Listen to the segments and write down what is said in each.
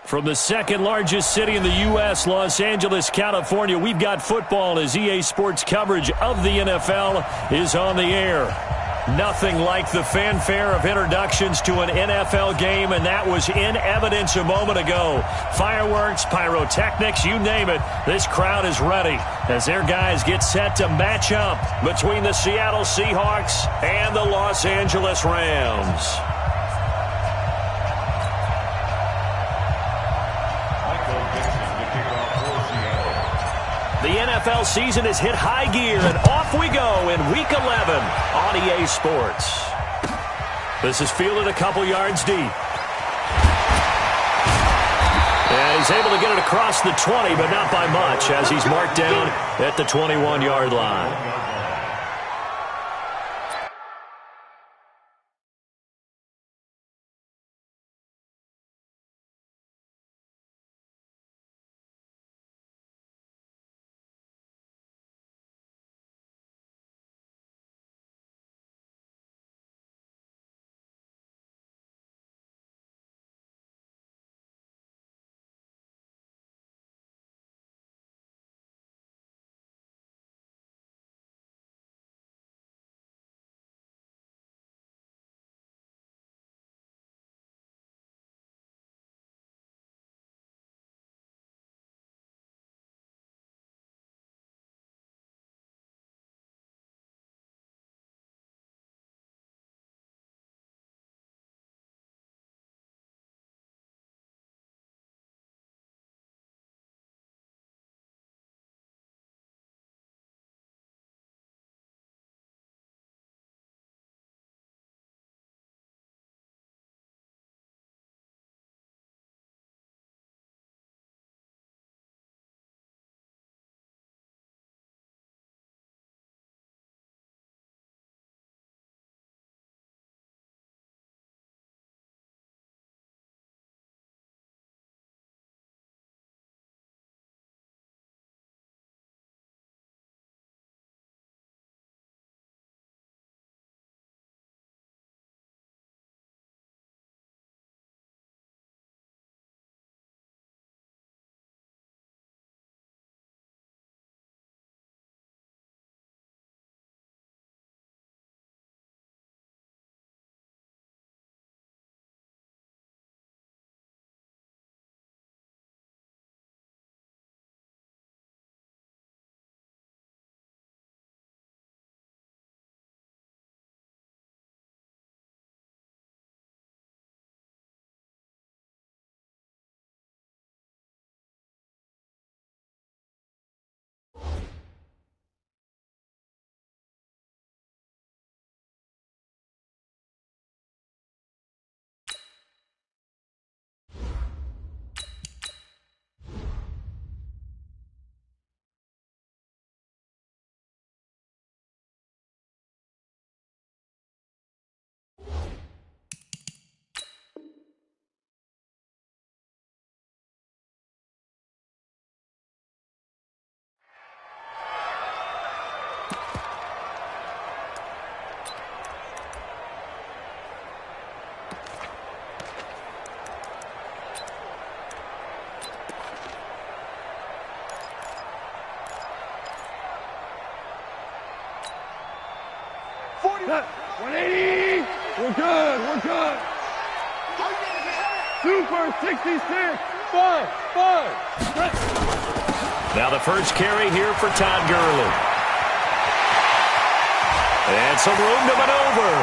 From the second largest city in the U.S., Los Angeles, California, we've got football as EA Sports coverage of the NFL is on the air. Nothing like the fanfare of introductions to an NFL game, and that was in evidence a moment ago. Fireworks, pyrotechnics, you name it, this crowd is ready as their guys get set to match up between the Seattle Seahawks and the Los Angeles Rams. The NFL season has hit high gear, and off we go in Week 11 on EA Sports. This is fielded a couple yards deep. And he's able to get it across the 20, but not by much, as he's marked down at the 21-yard line. Cut. 180. We're good. We're good. Super 66. 5. Now the first carry here for Todd Gurley. And some room to maneuver.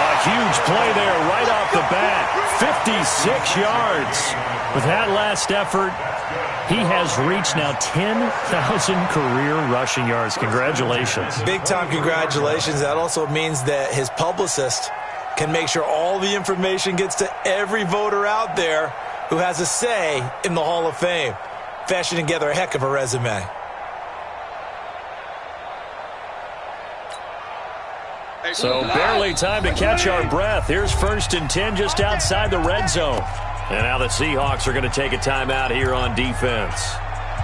A huge play there right off the bat. 56 yards. With that last effort, he has reached now 10,000 career rushing yards. Congratulations. Big-time congratulations. That also means that his publicist can make sure all the information gets to every voter out there who has a say in the Hall of Fame. Fashioning together a heck of a resume. So barely time to catch our breath. Here's 1st and 10 just outside the red zone. And now the Seahawks are going to take a timeout here on defense.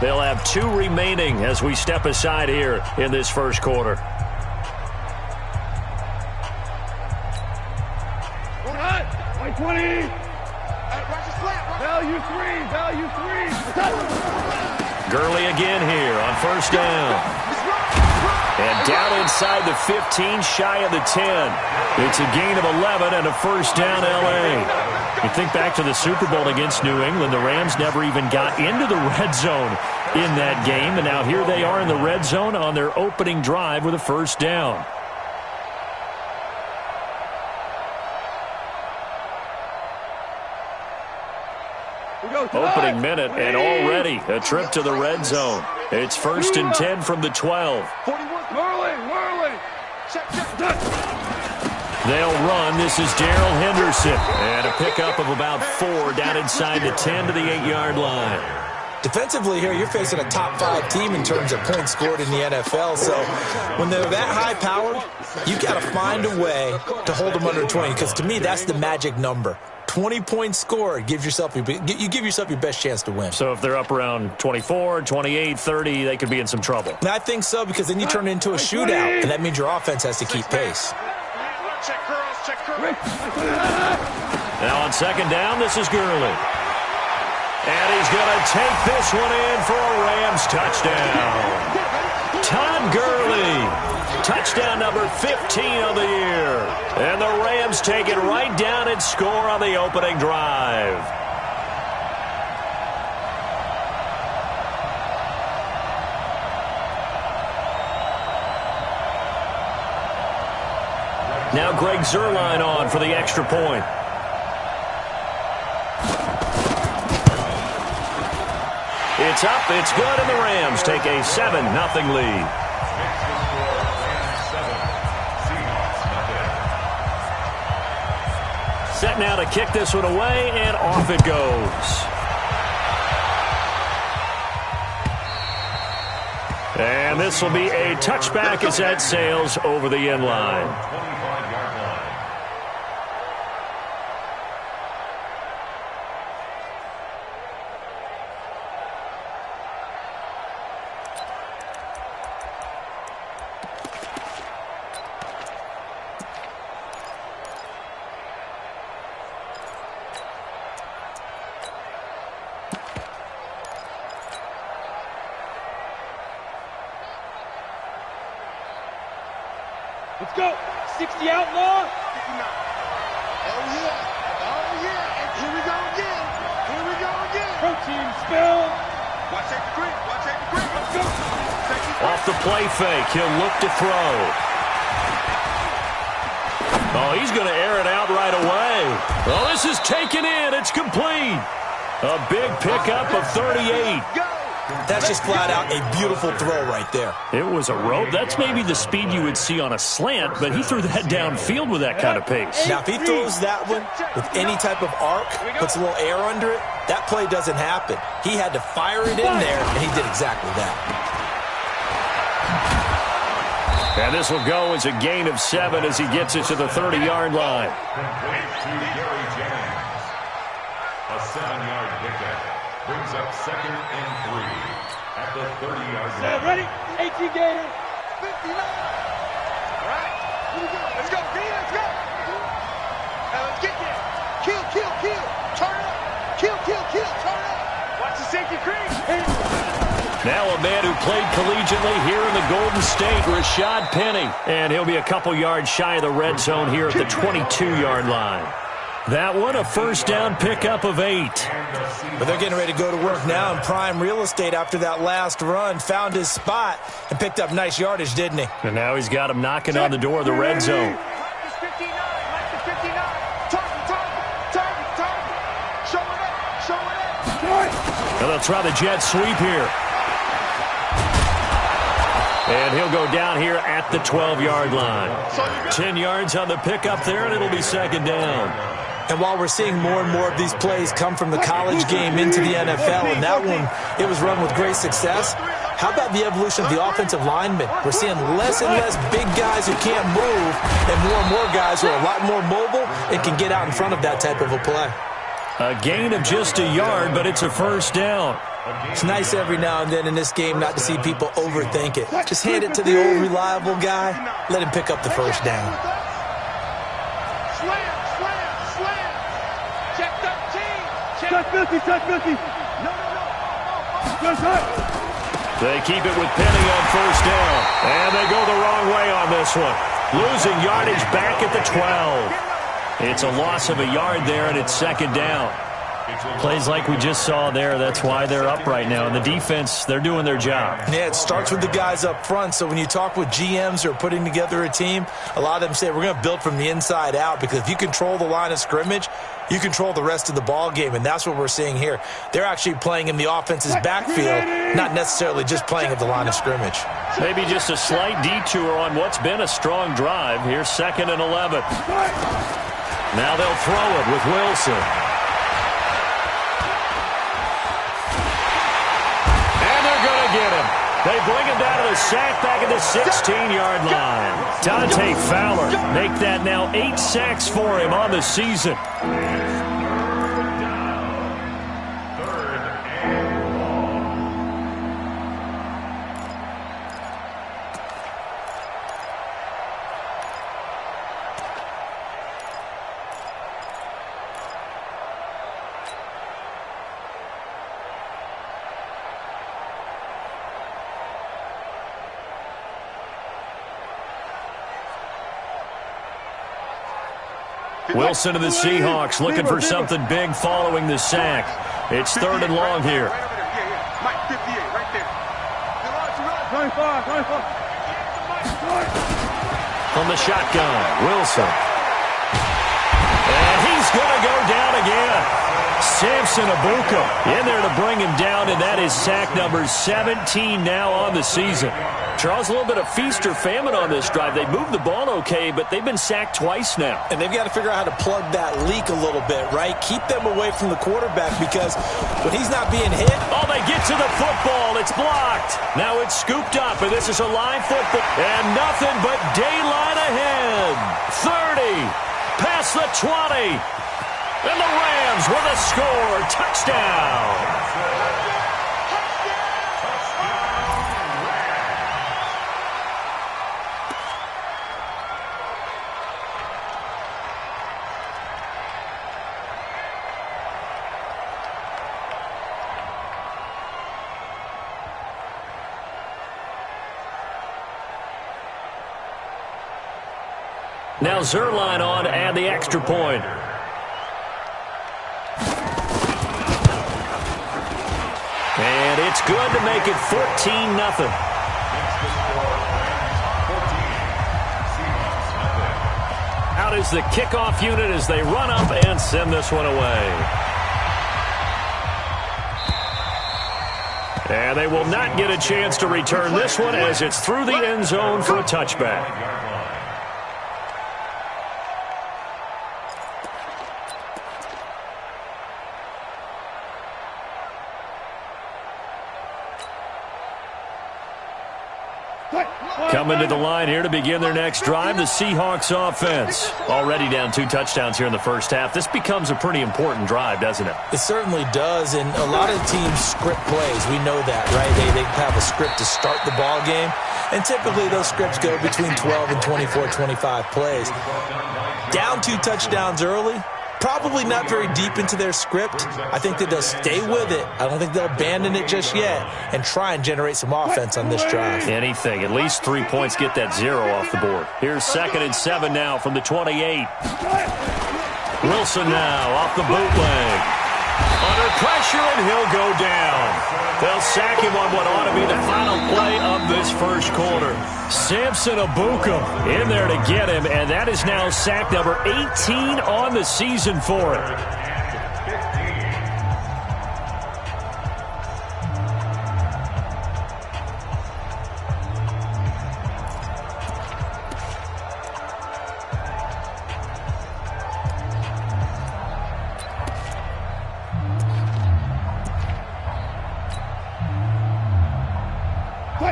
They'll have 2 remaining as we step aside here in this first quarter. White 20. Value three. Gurley again here on first down. And down inside the 15, shy of the 10. It's a gain of 11 and a first down, L.A. You think back to the Super Bowl against New England, the Rams never even got into the red zone in that game, and now here they are in the red zone on their opening drive with a first down. Opening minute, and already a trip to the red zone. It's first and 10 from the 12. Whirling. They'll run. This is Darrell Henderson. And a pickup of about 4 down inside the 10 to the 8-yard line. Defensively here, you're facing a top-5 team in terms of points scored in the NFL. So when they're that high-powered, you got to find a way to hold them under 20. Because to me, that's the magic number. 20 points scored, you give yourself your best chance to win. So if they're up around 24, 28, 30, they could be in some trouble. And I think so, because then you turn it into a shootout, and that means your offense has to keep pace. Check curls. Now on second down, this is Gurley. And he's going to take this one in for a Rams touchdown. Todd Gurley. Touchdown number 15 of the year. And the Rams take it right down and score on the opening drive. Now Greg Zuerlein on for the extra point. It's up, it's good, and the Rams take a 7-0 lead. Set now to kick this one away, and off it goes. And this will be a touchback as that sails over the end line. Let's go. 60 outlaw. 59. Oh, yeah. And here we go again. Protein spill. Watch take the grip. Let's go. Off the play fake, he'll look to throw. Oh, he's going to air it out right away. Well, this is taken in. It's complete. A big pickup of 38. That's just flat out a beautiful throw right there. It was a rope. That's maybe the speed you would see on a slant, but he threw that downfield with that kind of pace. Now, if he throws that one with any type of arc, puts a little air under it, that play doesn't happen. He had to fire it in there, and he did exactly that. And this will go as a gain of 7 as he gets it to the 30-yard line. A 7-yard pickup brings up 2nd and 3 at the 30-yard line. Ready? 18 Gator. 59. All right. Here we go. Let's go. Let's go. Now let's get there. Kill. Turn it up. Kill. Turn it up. Watch the safety crease. Now a man who played collegiately here in the Golden State, Rashad Penny. And he'll be a couple yards shy of the red zone here at the 22-yard line. That one, a first down pickup of 8. But they're getting ready to go to work now in prime real estate after that last run. Found his spot and picked up nice yardage, didn't he? And now he's got him knocking on the door of the red zone. Marcus 59. Target. Show it up. And they'll try the jet sweep here. And he'll go down here at the 12-yard line. 10 yards on the pickup there, and it'll be second down. And while we're seeing more and more of these plays come from the college game into the NFL, and that one, it was run with great success, how about the evolution of the offensive linemen? We're seeing less and less big guys who can't move and more guys who are a lot more mobile and can get out in front of that type of a play. A gain of just a yard, but it's a first down. It's nice every now and then in this game not to see people overthink it. Just hand it to the old reliable guy, let him pick up the first down. Slam. Check 13. Check 50, check 50. No. Good shot. They keep it with Penny on first down. And they go the wrong way on this one. Losing yardage back at the 12. It's a loss of a yard there, and it's second down. Plays like we just saw there, that's why they're up right now. And the defense, they're doing their job. Yeah, it starts with the guys up front. So when you talk with GMs who are putting together a team, a lot of them say we're going to build from the inside out, because if you control the line of scrimmage, you control the rest of the ball game, and that's what we're seeing here. They're actually playing in the offense's backfield, not necessarily just playing at the line of scrimmage. Maybe just a slight detour on what's been a strong drive. Here's 2nd and 11. Now they'll throw it with Wilson. And they're going to get him. They bring him down to the sack back at the 16-yard line. Dante Fowler make that now 8 sacks for him on the season. Wilson of the Seahawks looking for something big following the sack. It's 3rd and long here. Mike 58, right there. 25. From the shotgun, Wilson. And he's going to go down again. Samson Abuka in there to bring him down, and that is sack number 17 now on the season. Charles, a little bit of feast or famine on this drive. They moved the ball okay, but they've been sacked twice now. And they've got to figure out how to plug that leak a little bit, right? Keep them away from the quarterback, because when he's not being hit... Oh, they get to the football. It's blocked. Now it's scooped up, and this is a live football. And nothing but daylight ahead. 30, past the 20. And the Rams with a score. Touchdown. Now Zerline on to add the extra point. And it's good to make it 14-0. Out is the kickoff unit as they run up and send this one away. And they will not get a chance to return this one as it's through the end zone for a touchback. Coming to the line here to begin their next drive, the Seahawks offense. Already down 2 touchdowns here in the first half. This becomes a pretty important drive, doesn't it? It certainly does, and a lot of teams script plays. We know that, right? They have a script to start the ball game, and typically those scripts go between 12 and 24, 25 plays. Down 2 touchdowns early, probably not very deep into their script. I think that they'll stay with it. I don't think they'll abandon it just yet and try and generate some offense on this drive. Anything. At least 3 points, get that 0 off the board. Here's 2nd and 7 now from the 28. Wilson now off the bootleg. Under pressure, and he'll go down. They'll sack him on what ought to be the final play of this first quarter. Samson Abuka in there to get him, and that is now sack number 18 on the season for him.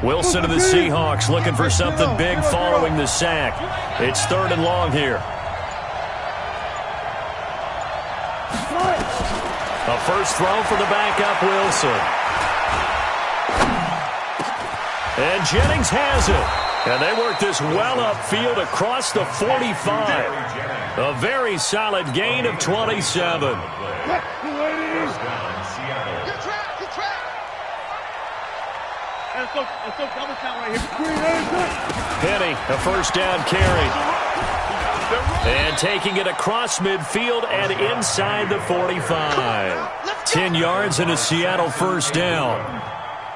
Wilson of the Seahawks looking for something big following the sack. It's 3rd and long here. A first throw for the backup Wilson. And Jennings has it. And they work this well upfield across the 45. A very solid gain of 27. Penny, a first down carry. And taking it across midfield and inside the 45. 10 yards and a Seattle first down.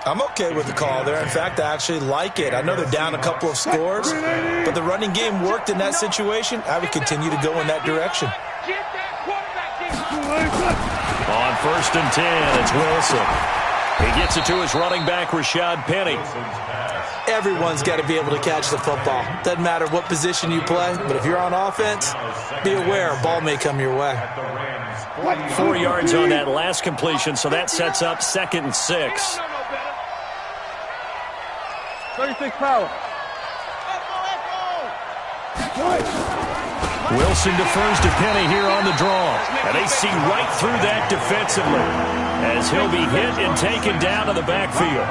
I'm okay with the call there. In fact, I actually like it. I know they're down a couple of scores, but the running game worked in that situation. I would continue to go in that direction. On 1st and 10, it's Wilson. He gets it to his running back, Rashad Penny. Everyone's got to be able to catch the football. Doesn't matter what position you play, but if you're on offense, be aware a ball may come your way. 4 yards on that last completion, so that sets up 2nd and 6. 36 power. Wilson defers to Penny here on the draw. And they see right through that defensively as he'll be hit and taken down to the backfield.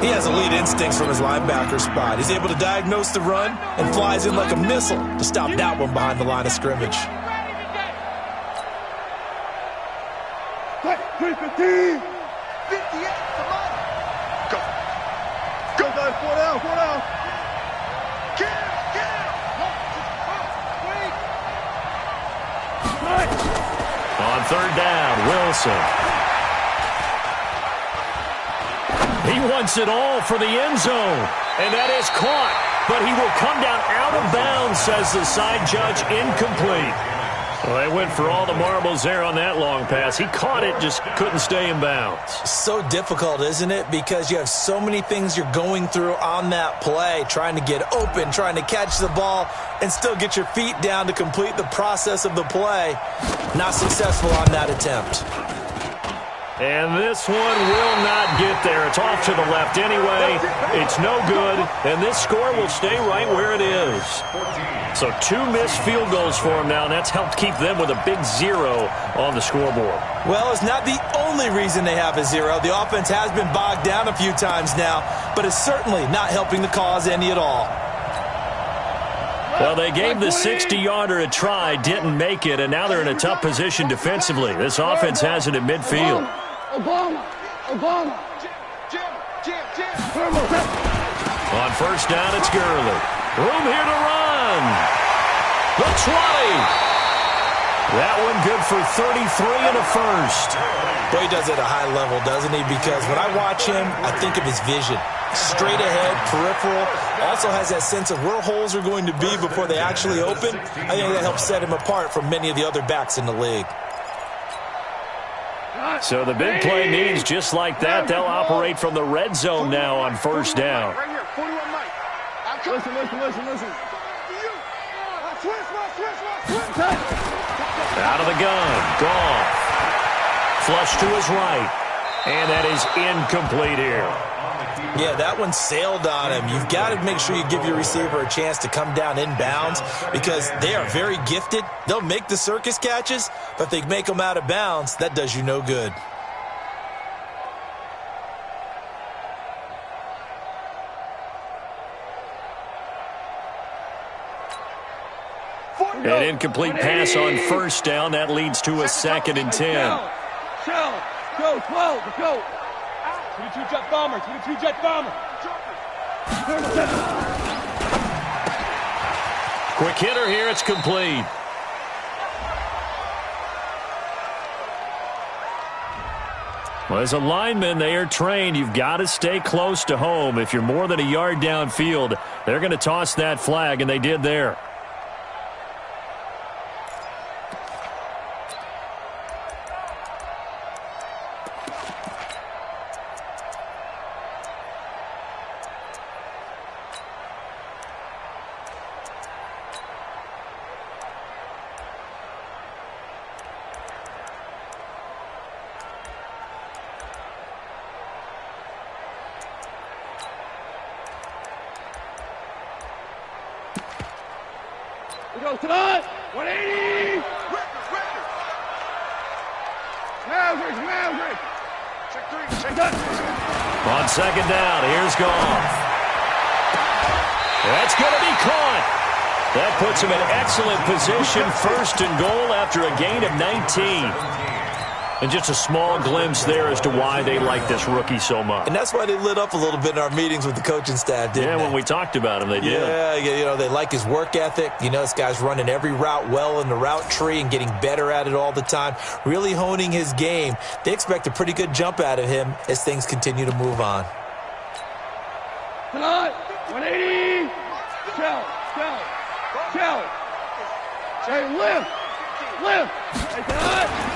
He has elite instincts from his linebacker spot. He's able to diagnose the run and flies in like a missile to stop that one behind the line of scrimmage. 315. 58, come on. Go. Go, guys, 4 down, 4 down. Get him. Wait. On 3rd down, Wilson. He wants it all for the end zone. And that is caught. But he will come down out of bounds, says the side judge, incomplete. Well, they went for all the marbles there on that long pass. He caught it, just couldn't stay in bounds. So difficult, isn't it? Because you have so many things you're going through on that play, trying to get open, trying to catch the ball, and still get your feet down to complete the process of the play. Not successful on that attempt. And this one will not get there. It's off to the left anyway. It's no good, and this score will stay right where it is. So 2 missed field goals for him now, and that's helped keep them with a big 0 on the scoreboard. Well, it's not the only reason they have a 0. The offense has been bogged down a few times now, but it's certainly not helping the cause any at all. Well, they gave the 60-yarder a try, didn't make it, and now they're in a tough position defensively. This offense has it at midfield. Obama. On 1st down, it's Gurley. Room here to run. The 20. That one good for 33 and a first. Boy, he does it at a high level, doesn't he? Because when I watch him, I think of his vision. Straight ahead, peripheral. Also has that sense of where holes are going to be before they actually open. I think that helps set him apart from many of the other backs in the league. So the big play means just like that, they'll operate from the red zone now on 1st down. Right here, 41 Mike. Listen. Out of the gun, Goff. Flush to his right. And that is incomplete here. Yeah, that one sailed on him. You've got to make sure you give your receiver a chance to come down in bounds because they are very gifted. They'll make the circus catches, but if they make them out of bounds, that does you no good. An incomplete pass on 1st down. That leads to a 2nd and 10. Shell. Go, 12, go. 22 jet bomber, 22 jet bomber. Quick hitter here, it's complete. Well, as a lineman, they are trained. You've got to stay close to home. If you're more than a yard downfield, they're going to toss that flag, and they did there. We go tonight. 180. Maverick. Check 3. Check. On 2nd down, here's Goff. That's going to be caught. That puts him in excellent position, first and goal after a gain of 19. And just a small glimpse there as to why they like this rookie so much. And that's why they lit up a little bit in our meetings with the coaching staff, didn't they? When we talked about him, they did. Yeah, you know, they like his work ethic. You know, this guy's running every route well in the route tree and getting better at it all the time, really honing his game. They expect a pretty good jump out of him as things continue to move on. Tonight, 180. Challenge. Hey, lift. Hey, tonight.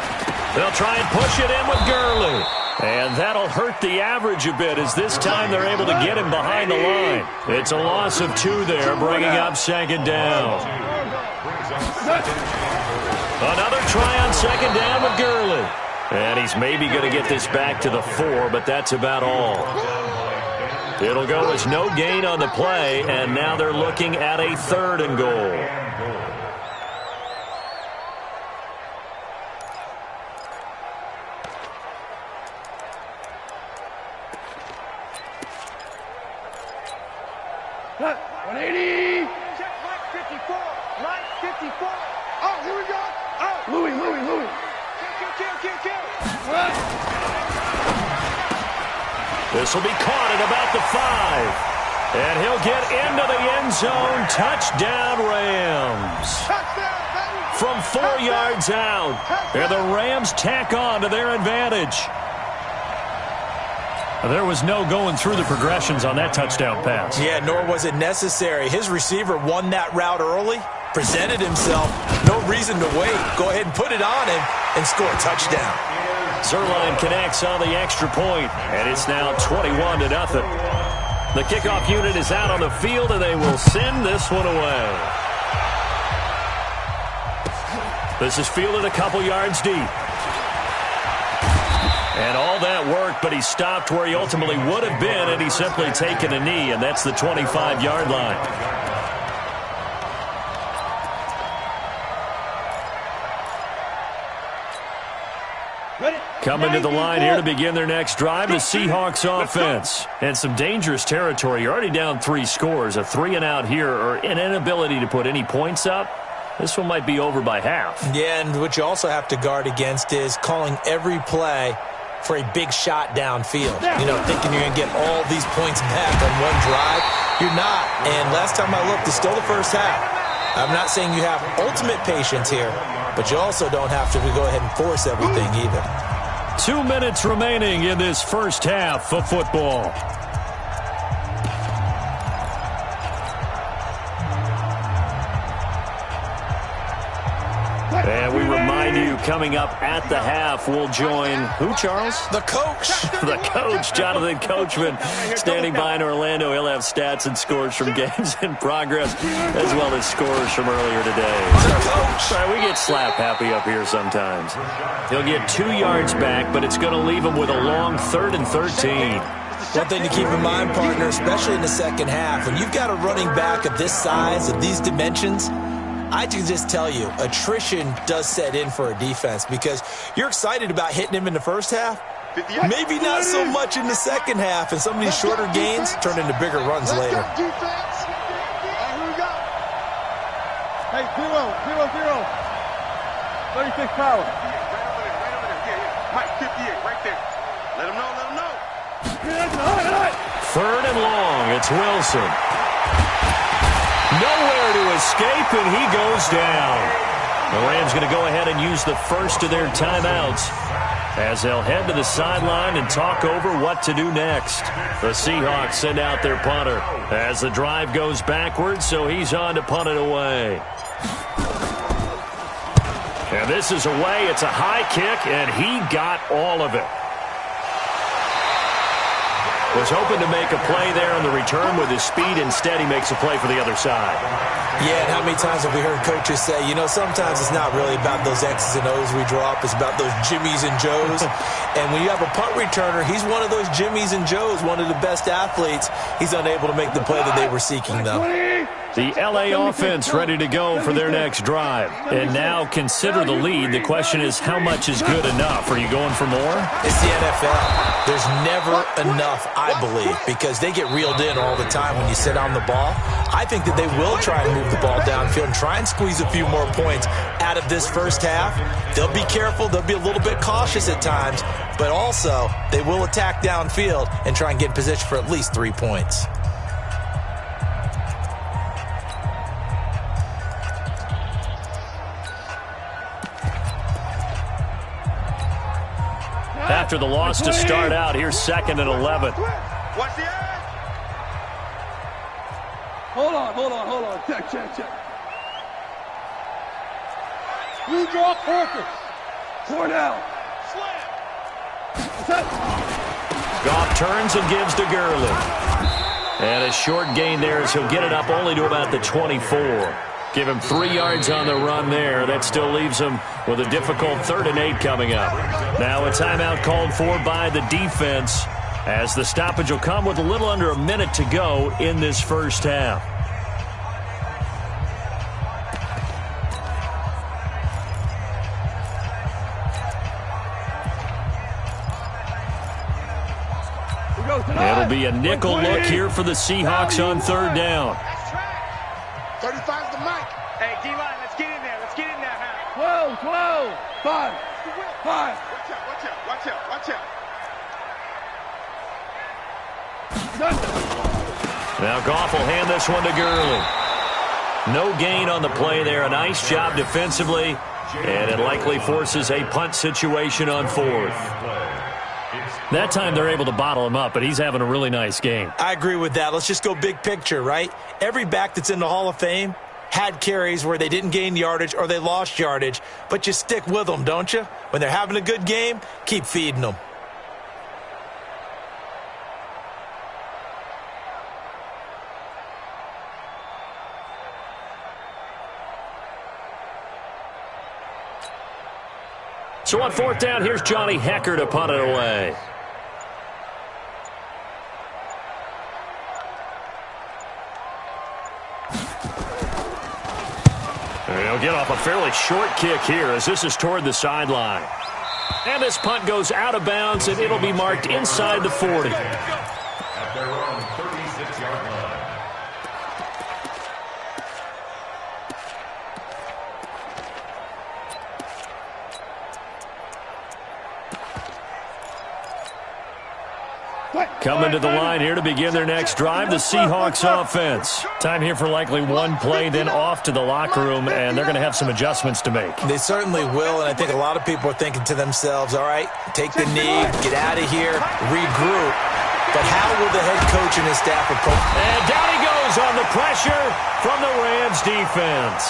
They'll try and push it in with Gurley. And that'll hurt the average a bit as this time they're able to get him behind the line. It's a loss of 2 there, bringing up second down. Another try on second down with Gurley. And he's maybe going to get this back to the 4, but that's about all. It'll go as no gain on the play, and now they're looking at a 3rd and goal. Cut. 180. Check line 54. Line 54. Oh, here we go. Oh. Louis. Kill. Right. This will be caught at about the 5. And he'll get into the end zone. Touchdown, Rams. Touchdown, baby. From 4 yards out. And the Rams tack on to their advantage. There was no going through the progressions on that touchdown pass. Yeah, nor was it necessary. His receiver won that route early, presented himself. No reason to wait. Go ahead and put it on him and score a touchdown. Zerline connects on the extra point, and it's now 21-0. The kickoff unit is out on the field, and they will send this one away. This is fielded a couple yards deep. And all that worked, but he stopped where he ultimately would have been, and he's simply taken a knee, and that's the 25-yard line. Coming to the line here to begin their next drive, the Seahawks offense. And some dangerous territory. You're already down 3 scores. A 3-and-out here, or an inability to put any points up. This one might be over by half. Yeah, and what you also have to guard against is calling every play for a big shot downfield. You know, thinking you're going to get all these points back on one drive. You're not. And last time I looked, it's still the first half. I'm not saying you have ultimate patience here, but you also don't have to go ahead and force everything either. 2 minutes remaining in this first half of football. And we remind you, coming up at the half, we'll join who, Charles? The coach. The coach, Jonathan Coachman, standing by in Orlando. He'll have stats and scores from games in progress, as well as scores from earlier today. The coach. All right, we get slap happy up here sometimes. He'll get 2 yards back, but it's going to leave him with a long 3rd and 13. One thing to keep in mind, partner, especially in the second half, when you've got a running back of this size, of these dimensions, I can just tell you, attrition does set in for a defense because you're excited about hitting him in the first half. Maybe not so much in the second half, and some of these shorter gains turn into bigger runs later. Hey, 0, 36 power. Mike, 58, right there. Let him know. 3rd and long, it's Wilson. Nowhere to escape, and he goes down. The Rams going to go ahead and use the first of their timeouts as they'll head to the sideline and talk over what to do next. The Seahawks send out their punter as the drive goes backwards, so he's on to punt it away. And this is away. It's a high kick, and he got all of it. Was hoping to make a play there on the return with his speed. Instead, he makes a play for the other side. Yeah, and how many times have we heard coaches say, you know, sometimes it's not really about those X's and O's we drop. It's about those Jimmies and Joes. And when you have a punt returner, he's one of those Jimmies and Joes, one of the best athletes. He's unable to make the play that they were seeking, though. The LA offense ready to go for their next drive. And now consider the lead. The question is, how much is good enough? Are you going for more? It's the NFL. There's never enough, I believe, because they get reeled in all the time when you sit on the ball. I think that they will try and move the ball downfield and try and squeeze a few more points out of this first half. They'll be careful. They'll be a little bit cautious at times, but also they will attack downfield and try and get in position for at least 3 points. After the loss to start out, here's 2nd and 11. Watch the edge. Hold on. Check. Redraw focus. Cornell. Slam. Goff turns and gives to Gurley. And a short gain there as he'll get it up only to about the 24. Give him 3 yards on the run there. That still leaves him with a difficult 3rd and 8 coming up. Now a timeout called for by the defense as the stoppage will come with a little under a minute to go in this first half. It'll be a nickel look here for the Seahawks on 3rd down. 35's the mic. Hey, D-line, let's get in there. Let's get in there, huh? 12. 5. Watch out. Now Goff will hand this one to Gurley. No gain on the play there. A nice job defensively, and it likely forces a punt situation on 4th. That time they're able to bottle him up, but he's having a really nice game. I agree with that. Let's just go big picture, right? Every back that's in the Hall of Fame had carries where they didn't gain yardage or they lost yardage, but you stick with them, don't you? When they're having a good game, keep feeding them. So on 4th down, here's Johnny Hecker to punt it away. He'll get off a fairly short kick here as this is toward the sideline. And this punt goes out of bounds, and it'll be marked inside the 40. At their own 36-yard line. Coming to the line here to begin their next drive, the Seahawks offense. Time here for likely one play, then off to the locker room, and they're going to have some adjustments to make. They certainly will, and I think a lot of people are thinking to themselves, all right, take the knee, get out of here, regroup. But how will the head coach and his staff approach? And down he goes on the pressure from the Rams defense.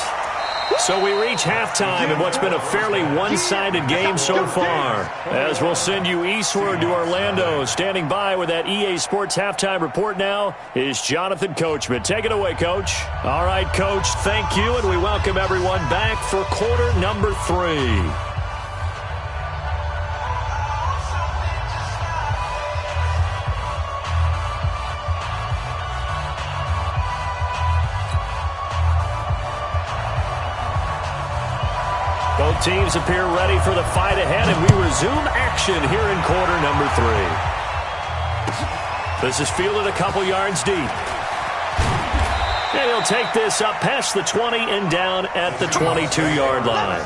So we reach halftime in what's been a fairly one-sided game so far. As we'll send you eastward to Orlando. Standing by with that EA Sports halftime report now is Jonathan Coachman. Take it away, Coach. All right, Coach, thank you, and we welcome everyone back for quarter number 3. Both teams appear ready for the fight ahead, and we resume action here in quarter number 3. This is fielded a couple yards deep. And he'll take this up past the 20 and down at the 22-yard line. At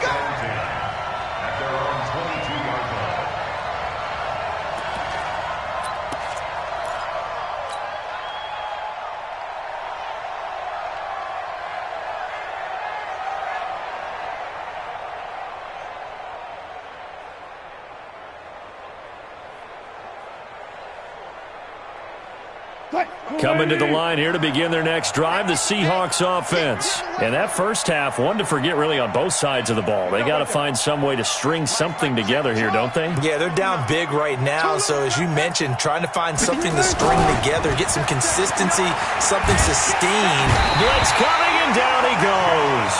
their own 22-yard line. Coming to the line here to begin their next drive, the Seahawks offense. And that first half, one to forget really on both sides of the ball. They got to find some way to string something together here, don't they? Yeah, they're down big right now. So as you mentioned, trying to find something to string together, get some consistency, something sustained. Blitz coming, and down he goes.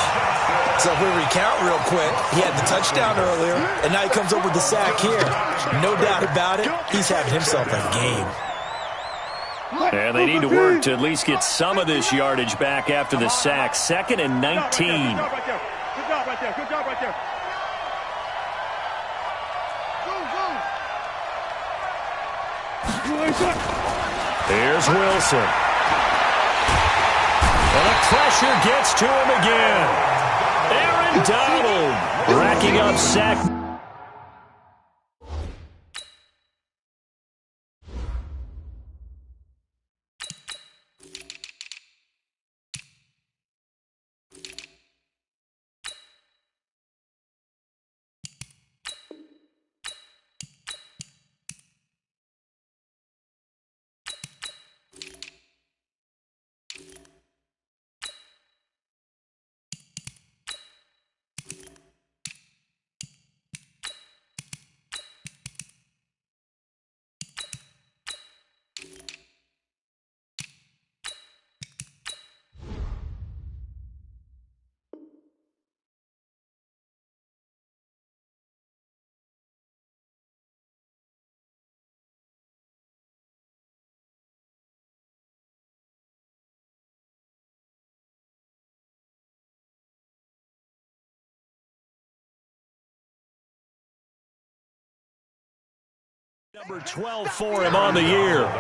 So if we recount real quick, he had the touchdown earlier, and now he comes up with the sack here. No doubt about it, he's having himself a game. And they need to work to at least get some of this yardage back after the sack. 2nd and 19. Good job right there. Good job right there. Good job right there. Here's Wilson. And the pressure gets to him again. Aaron Donald racking up sack. Number 12 for him on the year. And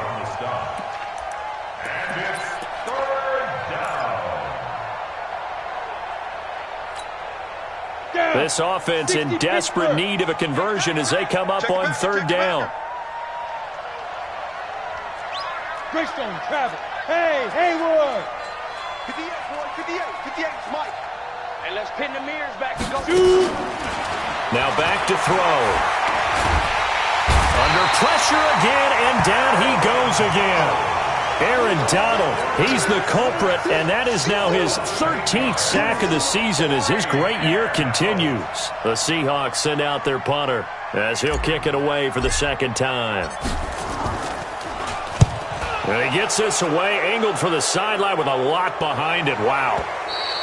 it's 3rd down. This offense in desperate need of a conversion as they come up on 3rd down. Greystone, travel. Hey, Haywood. 58, boy. 58. 58, Mike. And let's pin the mirrors back and go. Now back to throw. Under pressure again, and down he goes again. Aaron Donald, he's the culprit, and that is now his 13th sack of the season as his great year continues. The Seahawks send out their punter as he'll kick it away for the 2nd time. And he gets this away, angled for the sideline with a lot behind it. Wow.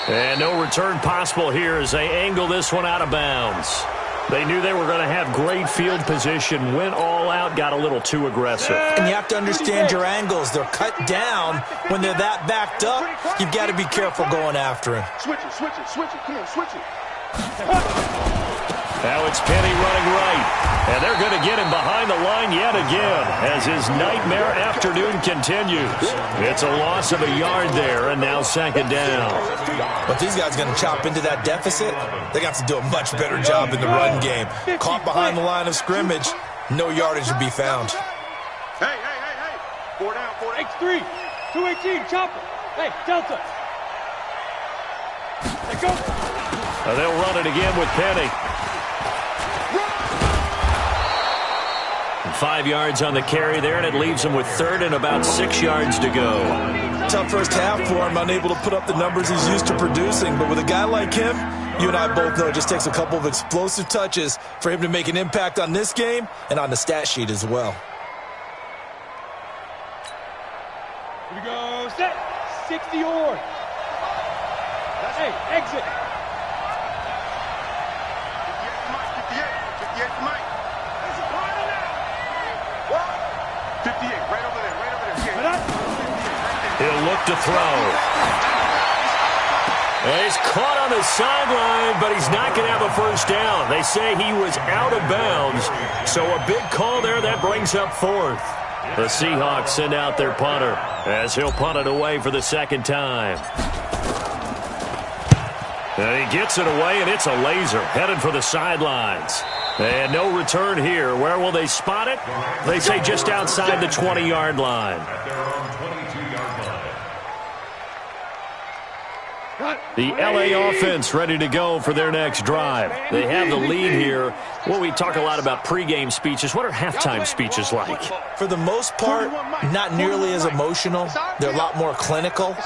And no return possible here as they angle this one out of bounds. They knew they were going to have great field position, went all out, got a little too aggressive. And you have to understand your angles. They're cut down. When they're that backed up, you've got to be careful going after him. Switch it, switch it, switch it. Come on, switch it. Now it's Penny running right. And they're going to get him behind the line yet again as his nightmare afternoon continues. It's a loss of a yard there, and now 2nd down. But these guys are going to chop into that deficit. They got to do a much better job in the run game. Caught behind the line of scrimmage, no yardage to be found. Hey. 4 down, 4 down. X3, 218, chopper. Hey, Delta. Let's go. They'll run it again with Penny. 5 yards on the carry there, and it leaves him with 3rd and about 6 yards to go. Tough first half for him, unable to put up the numbers he's used to producing. But with a guy like him, you and I both know it just takes a couple of explosive touches for him to make an impact on this game and on the stat sheet as well. Here we go, set. 60 or. Hey, exit. 58 to Mike. 58, right over there. He'll look to throw. And he's caught on the sideline, but he's not going to have a first down. They say he was out of bounds, so a big call there that brings up 4th. The Seahawks send out their punter as he'll punt it away for the 2nd time. And he gets it away, and it's a laser headed for the sidelines. And no return here. Where will they spot it? They say just outside the 20-yard line. At their own 22-yard line. The LA offense ready to go for their next drive. They have the lead here. Well, we talk a lot about pregame speeches. What are halftime speeches like? For the most part, not nearly as emotional. They're a lot more clinical.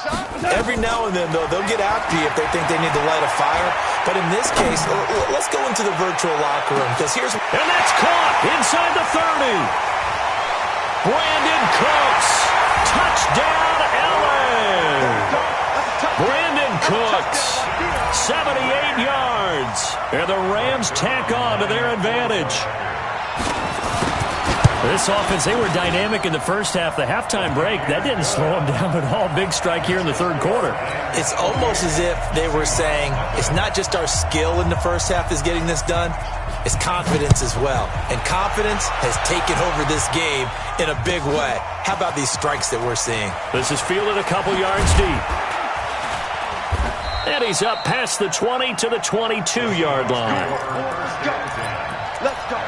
Every now and then, though, they'll get after you if they think they need to light a fire. But in this case, let's go into the virtual locker room, because here's... And that's caught inside the 30. Brandon Cooks. Touchdown, LA. Brandon Cooks, 78 yards. And the Rams tack on to their advantage. This offense, they were dynamic in the first half. The halftime break, that didn't slow them down at all. Big strike here in the third quarter. It's almost as if they were saying, it's not just our skill in the first half is getting this done, it's confidence as well. And confidence has taken over this game in a big way. How about these strikes that we're seeing? This is fielded a couple yards deep. And he's up past the 20 to the 22-yard line. Let's go. Let's go.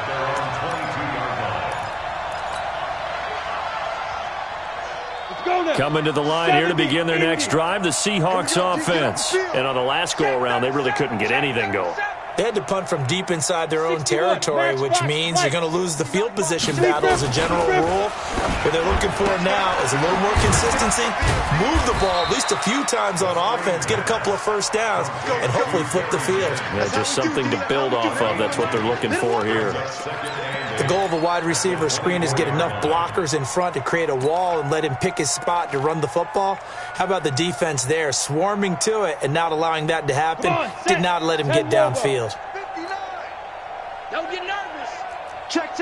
Coming to the line here to begin their next drive, the Seahawks offense. And on the last go-around, they really couldn't get anything going. They had to punt from deep inside their own territory, which means you're going to lose the field position battle as a general rule. What they're looking for now is a little more consistency, move the ball at least a few times on offense, get a couple of first downs, and hopefully flip the field. Yeah, just something to build off of. That's what they're looking for here. The goal of a wide receiver screen is get enough blockers in front to create a wall and let him pick his spot to run the football. How about the defense there, swarming to it and not allowing that to happen? Did not let him get downfield. 59. Don't get nervous. Check.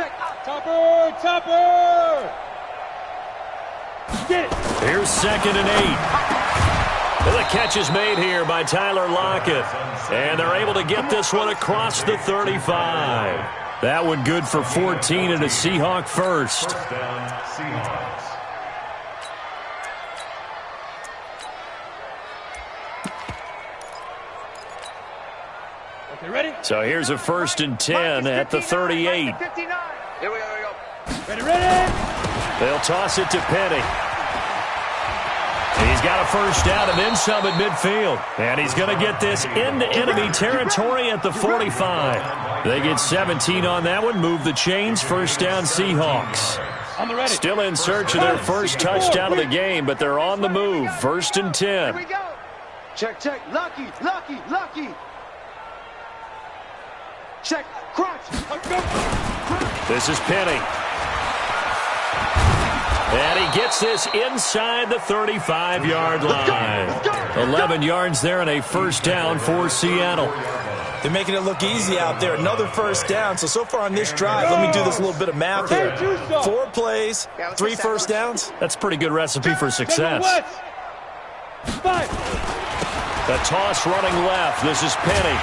Topper. Get it. Here's 2nd and 8. The catch is made here by Tyler Lockett. And they're able to get this one across the 35. That one good for 14 and a Seahawk first. First down, Seahawks. Okay, ready? So here's a 1st and 10 at the 38. 59. Here we go. Ready. They'll toss it to Penny. He's got a first down and then some at midfield. And he's going to get this into enemy territory at the 45. They get 17 on that one, move the chains, first down Seahawks. Still in search of their first touchdown of the game, but they're on the move, 1st and 10. Here we go. Check. Lucky. Check. Crunch. This is Penny. And he gets this inside the 35-yard line. 11 yards there and a first down for Seattle. They're making it look easy out there. Another first down. So far on this drive, let me do this little bit of math here. 4 plays, 3 first downs. That's a pretty good recipe for success. The toss running left. This is Penny.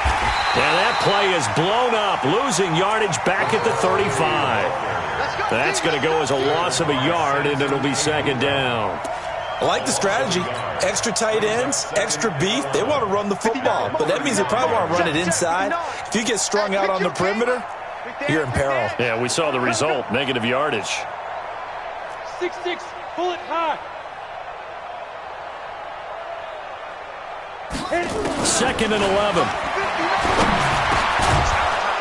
And that play is blown up, losing yardage back at the 35. That's going to go as a loss of a yard, and it'll be 2nd down. I like the strategy. Extra tight ends, extra beef. They want to run the football, but that means they probably want to run it inside. If you get strung out on the perimeter, you're in peril. Yeah, we saw the result, negative yardage. 6-6, pull it high. 2nd and 11.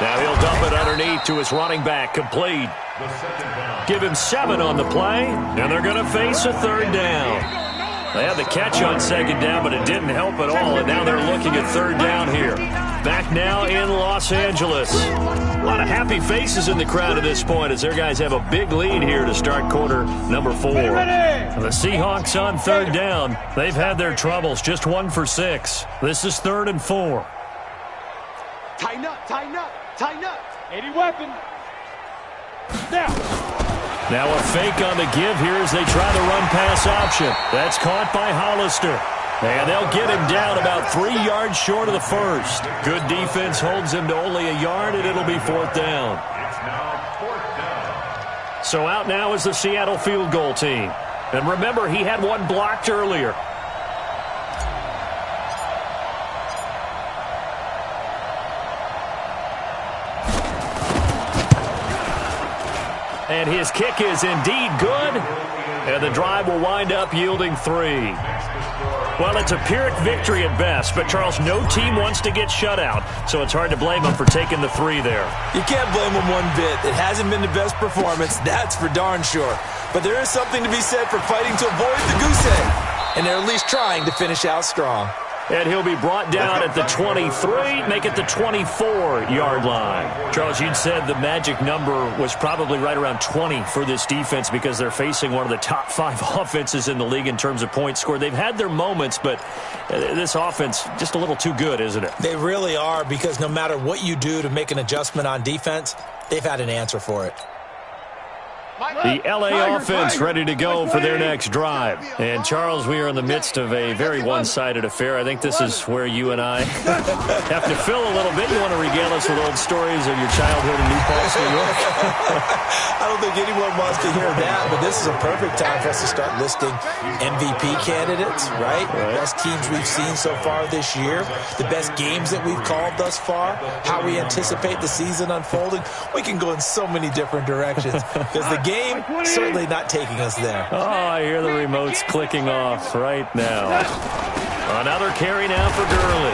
Now he'll dump it underneath to his running back, complete. Give him 7 on the play, and they're going to face a 3rd down. They had the catch on 2nd down, but it didn't help at all, and now they're looking at 3rd down here. Back now in Los Angeles. A lot of happy faces in the crowd at this point as their guys have a big lead here to start quarter number 4. The Seahawks on 3rd down. They've had their troubles, just 1 for 6. This is 3rd and 4. Tighten up. 80 weapon. Now a fake on the give here as they try the run-pass option. That's caught by Hollister. And they'll get him down about 3 yards short of the first. Good defense holds him to only a yard, and it'll be 4th down. It's now 4th down. So out now is the Seattle field goal team. And remember, he had one blocked earlier. And his kick is indeed good. And the drive will wind up yielding 3. Well, it's a Pyrrhic victory at best, but, Charles, no team wants to get shut out, so it's hard to blame them for taking the 3 there. You can't blame them one bit. It hasn't been the best performance, that's for darn sure. But there is something to be said for fighting to avoid the goose egg, and they're at least trying to finish out strong. And he'll be brought down at the 23, make it the 24-yard line. Charles, you'd said the magic number was probably right around 20 for this defense because they're facing one of the top 5 offenses in the league in terms of points scored. They've had their moments, but this offense just a little too good, isn't it? They really are, because no matter what you do to make an adjustment on defense, they've had an answer for it. The LA offense ready to go for their next drive. And, Charles, we are in the midst of a very one-sided affair. I think this is where you and I have to fill a little bit. You want to regale us with old stories of your childhood in New Paltz, New York? I don't think anyone wants to hear that, but this is a perfect time for us to start listing MVP candidates, right? The best teams we've seen so far this year, the best games that we've called thus far, how we anticipate the season unfolding. We can go in so many different directions because the game certainly not taking us there. Oh, I hear the remotes clicking off right now. Another carry now for Gurley.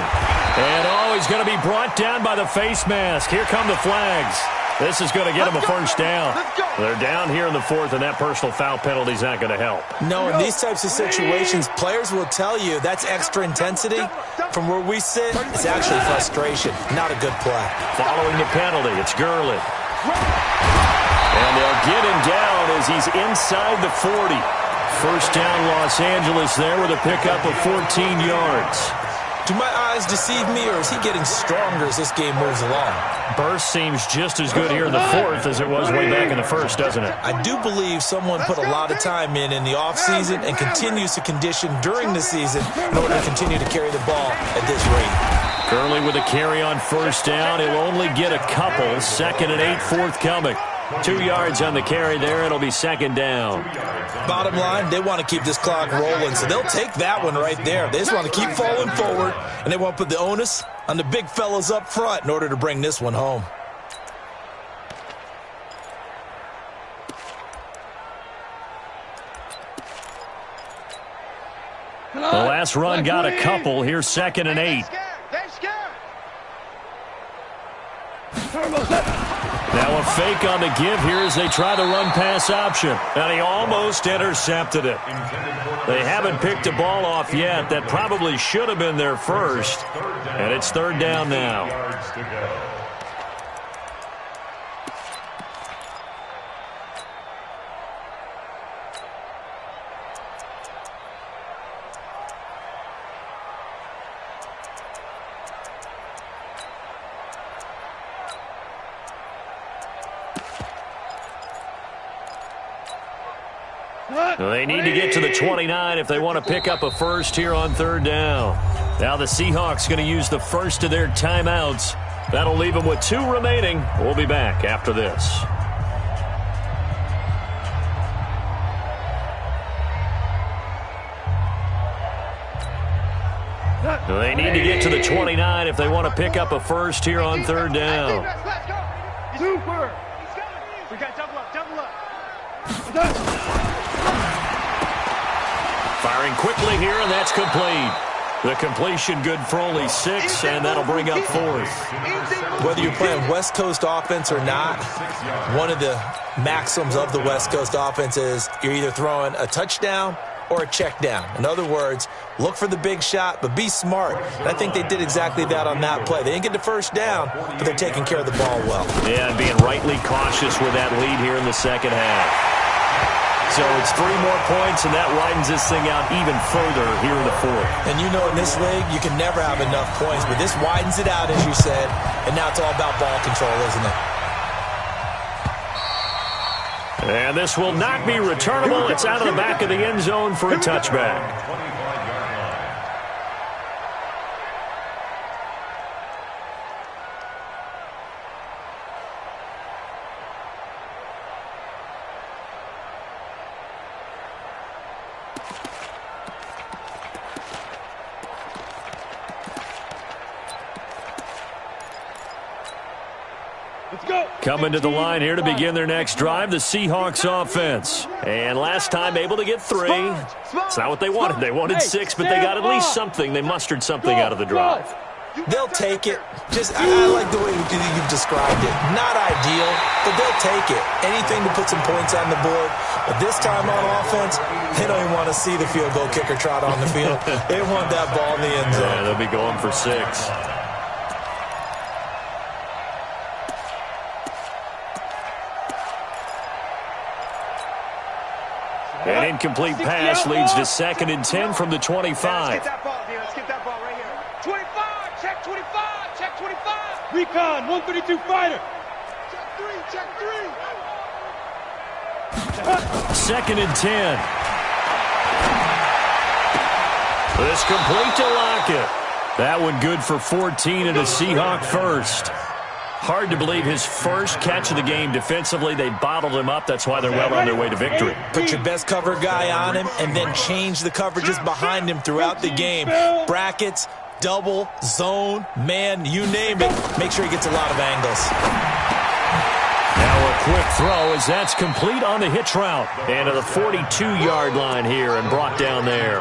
And, oh, he's going to be brought down by the face mask. Here come the flags. This is going to get him a first down. They're down here in the fourth, and that personal foul penalty is not going to help. No, in these types of situations, players will tell you that's extra intensity. From where we sit, it's actually frustration, not a good play. Following the penalty, it's Gurley. And they'll get him down as he's inside the 40. First down, Los Angeles there with a pickup of 14 yards. Do my eyes deceive me, or is he getting stronger as this game moves along? Burst seems just as good here in the fourth as it was way back in the first, doesn't it? I do believe someone put a lot of time in the offseason and continues to condition during the season in order to continue to carry the ball at this rate. Gurley with a carry on first down. He'll only get a couple. Second and 8 forthcoming. 2 yards on the carry there. It'll be second down. Bottom line, they want to keep this clock rolling, so they'll take that one right there. They just want to keep falling forward, and they want to put the onus on the big fellas up front in order to bring this one home. The last run got a couple. Here's second and 8. Now a fake on the give here as they try the run-pass option. And he almost intercepted it. They haven't picked a ball off yet. That probably should have been their first. And it's third down now. They need to get to the 29 if they want to pick up a first here on third down. Now the Seahawks going to use the first of their timeouts. That'll leave them with 2 remaining. We'll be back after this. They need to get to the 29 if they want to pick up a first here on third down. Super. We got double up. Firing quickly here, and that's complete. The completion good for only 6, and that'll bring up fourth. Whether you're playing West Coast offense or not, one of the maxims of the West Coast offense is you're either throwing a touchdown or a check down. In other words, look for the big shot, but be smart. And I think they did exactly that on that play. They didn't get the first down, but they're taking care of the ball well. Yeah, and being rightly cautious with that lead here in the second half. So it's 3 more points, and that widens this thing out even further here in the fourth. And you know in this league, you can never have enough points, but this widens it out, as you said, and now it's all about ball control, isn't it? And this will not be returnable. It's out of the back of the end zone for a touchback. Coming to the line here to begin their next drive, the Seahawks offense. And last time able to get 3. It's not what they wanted. They wanted 6, but they got at least something. They mustered something out of the drive. They'll take it. I like the way you've described it. Not ideal, but they'll take it. Anything to put some points on the board. But this time on offense, they don't even want to see the field goal kicker trot on the field. They want that ball in the end zone. Yeah, they'll be going for 6. An incomplete pass leads to second and 10 from the 25. Let's get that ball, D. Let's get that ball right here. 25, check 25, check 25. Recon, 132 fighter. Check 3, check 3. 2nd and 10. This complete to Lockett. That one good for 14 and a Seahawk first. Hard to believe his first catch of the game defensively. They bottled him up. That's why they're well on their way to victory. Put your best cover guy on him and then change the coverages behind him throughout the game. Brackets, double, zone, man, you name it. Make sure he gets a lot of angles. Now a quick throw as that's complete on the hitch route. And to the 42-yard line here and brought down there.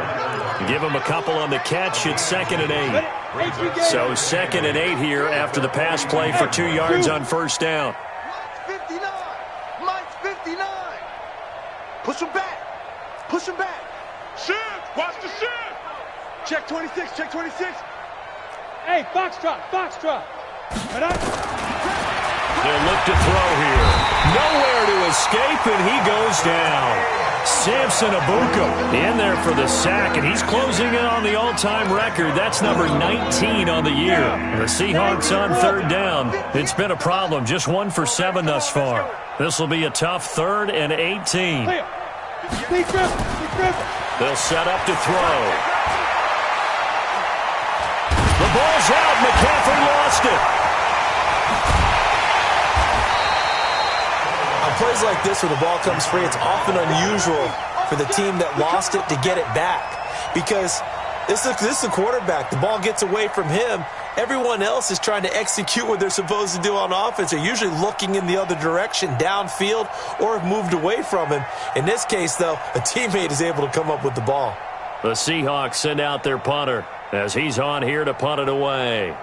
Give him a couple on the catch. It's 2nd and 8. So 2nd and 8 here after the pass play for 2 yards on first down. Mike's 59. Mike's 59. Push him back. Push him back. Shift. Watch the shift. Check 26. Check 26. Hey, foxtrot, foxtrot. They'll look to throw here. Nowhere to escape, and he goes down. Samson Abuka in there for the sack, and he's closing in on the all-time record. That's number 19 on the year. The Seahawks on 3rd down. It's been a problem. Just 1 for 7 thus far. This will be a tough 3rd and 18. They'll set up to throw. The ball's out. McCaffrey lost it. On plays like this where the ball comes free, it's often unusual for the team that lost it to get it back. Because this is the quarterback. The ball gets away from him. Everyone else is trying to execute what they're supposed to do on offense. They're usually looking in the other direction, downfield, or have moved away from him. In this case, though, a teammate is able to come up with the ball. The Seahawks send out their punter as he's on here to punt it away.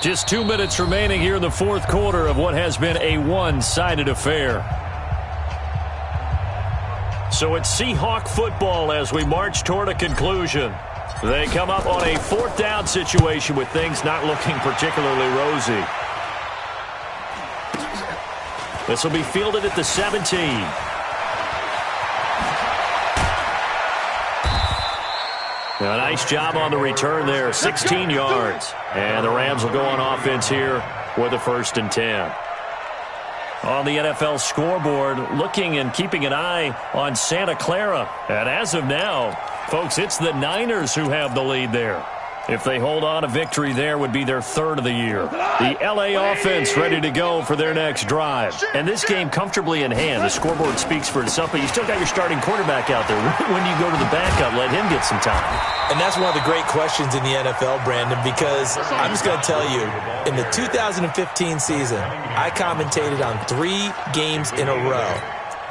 Just 2 minutes remaining here in the 4th quarter of what has been a one-sided affair. So it's Seahawk football as we march toward a conclusion. They come up on a 4th down situation with things not looking particularly rosy. This will be fielded at the 17. A nice job on the return there, 16 yards. And the Rams will go on offense here with a 1st and 10. On the NFL scoreboard, looking and keeping an eye on Santa Clara. And as of now, folks, it's the Niners who have the lead there. If they hold on, a victory there would be their 3rd of the year. The LA offense ready to go for their next drive. And this game comfortably in hand. The scoreboard speaks for itself, but you still got your starting quarterback out there. When do you go to the backup? Let him get some time. And that's one of the great questions in the NFL, Brandon, because I'm just going to tell you, in the 2015 season, I commentated on 3 games in a row.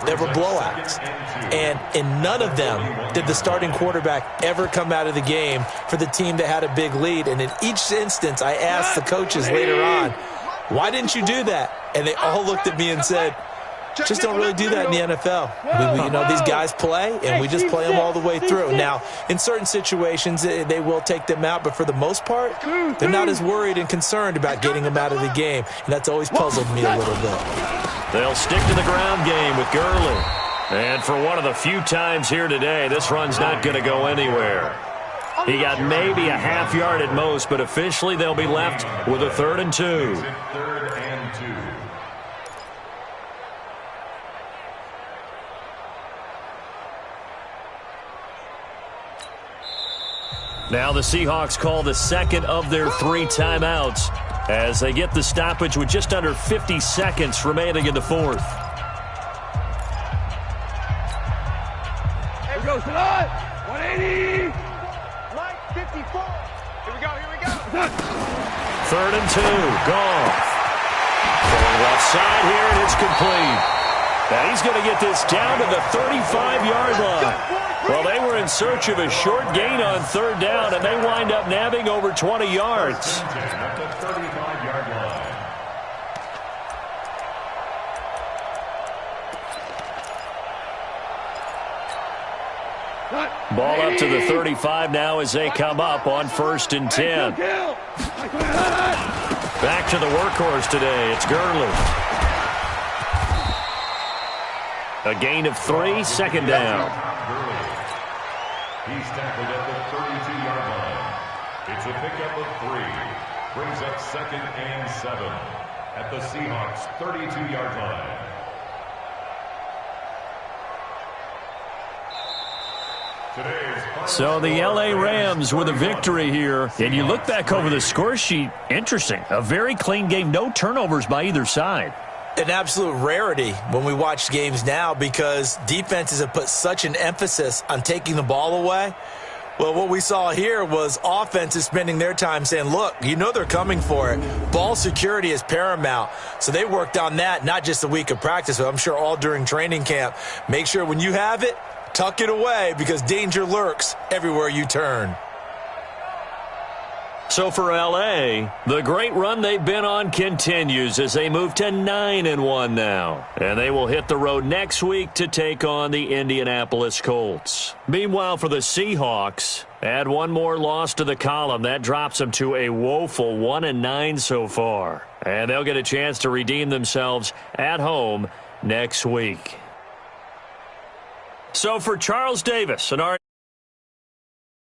There were blowouts. And in none of them did the starting quarterback ever come out of the game for the team that had a big lead. And in each instance, I asked the coaches later on, why didn't you do that? And they all looked at me and said, just don't really do that in the NFL. You know, these guys play, and we just play them all the way through. Now, in certain situations, they will take them out, but for the most part, they're not as worried and concerned about getting them out of the game, and that's always puzzled me a little bit. They'll stick to the ground game with Gurley. And for one of the few times here today, this run's not going to go anywhere. He got maybe a half yard at most, but officially they'll be left with a 3rd and 2. 3rd and 2. Now the Seahawks call the 2nd of their 3 timeouts as they get the stoppage with just under 50 seconds remaining in the 4th. Here we go, Salad. 180. Mike 54. Here we go, here we go. 3rd and 2, Goff. Going left side here, and it's complete. Now he's going to get this down to the 35-yard line. Well, they were in search of a short gain on 3rd down, and they wind up nabbing over 20 yards. At the 35-yard line. Ball up to the 35 now as they come up on 1st and 10. Back to the workhorse today. It's Gurley. A gain of 3, 2nd down. He's tackled at the 32-yard line. It's a pickup of 3. brings up 2nd and 7 at the Seahawks' 32-yard line. So the L.A. Rams with a victory here. And you look back over the score sheet, interesting. A very clean game, no turnovers by either side. An absolute rarity when we watch games now because defenses have put such an emphasis on taking the ball away. Well, what we saw here was offenses spending their time saying, look, you know they're coming for it. Ball security is paramount. So they worked on that, not just a week of practice, but I'm sure all during training camp. Make sure when you have it, tuck it away because danger lurks everywhere you turn. So for L.A., the great run they've been on continues as they move to 9-1 now. And they will hit the road next week to take on the Indianapolis Colts. Meanwhile, for the Seahawks, add one more loss to the column. That drops them to a woeful 1-9 so far. And they'll get a chance to redeem themselves at home next week. So for Charles Davis and our